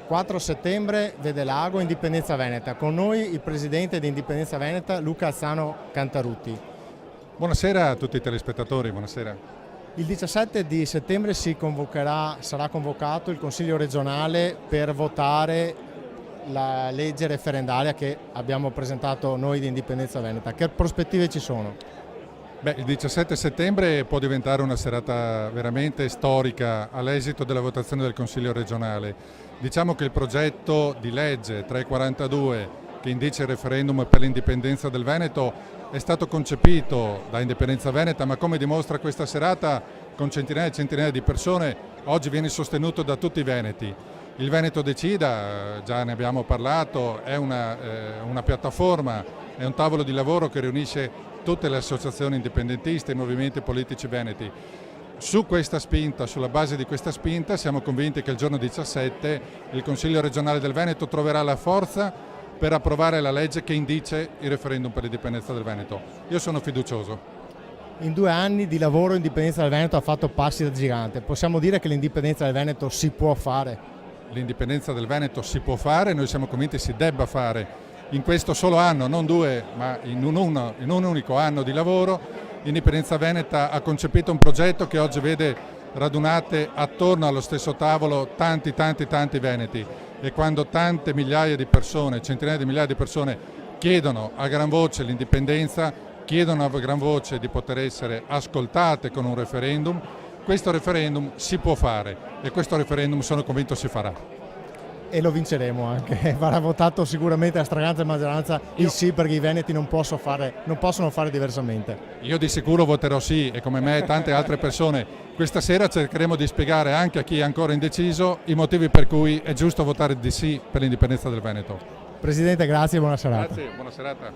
4 settembre vede l'ago Indipendenza Veneta. Con noi il presidente di Indipendenza Veneta, Luca Alzano Cantarutti. Buonasera a tutti i telespettatori, buonasera. Il 17 di settembre sarà convocato il Consiglio regionale per votare la legge referendaria che abbiamo presentato noi di Indipendenza Veneta. Che prospettive ci sono? Il 17 settembre può diventare una serata veramente storica all'esito della votazione del Consiglio regionale. Diciamo che il progetto di legge 342 che indice il referendum per l'indipendenza del Veneto è stato concepito da Indipendenza Veneta, ma come dimostra questa serata con centinaia e centinaia di persone, oggi viene sostenuto da tutti i veneti. Il Veneto Decida, già ne abbiamo parlato, è una piattaforma, è un tavolo di lavoro che riunisce tutte le associazioni indipendentiste e i movimenti politici veneti. Su questa spinta, sulla base di questa spinta, siamo convinti che il giorno 17 il Consiglio regionale del Veneto troverà la forza per approvare la legge che indice il referendum per l'indipendenza del Veneto. Io sono fiducioso. In 2 anni di lavoro Indipendenza del Veneto ha fatto passi da gigante. Possiamo dire che l'indipendenza del Veneto si può fare? L'indipendenza del Veneto si può fare, noi siamo convinti si debba fare. In questo solo anno, non 2, ma in un unico anno di lavoro, Indipendenza Veneta ha concepito un progetto che oggi vede radunate attorno allo stesso tavolo tanti veneti, e quando tante migliaia di persone, centinaia di migliaia di persone chiedono a gran voce l'indipendenza, chiedono a gran voce di poter essere ascoltate con un referendum, questo referendum si può fare e questo referendum sono convinto si farà. E lo vinceremo anche, verrà votato sicuramente a stragrande maggioranza il sì, perché i veneti non possono fare diversamente. Io di sicuro voterò sì, e come me e tante altre persone questa sera cercheremo di spiegare anche a chi è ancora indeciso i motivi per cui è giusto votare di sì per l'indipendenza del Veneto. Presidente, grazie e buona serata. Grazie, buona serata.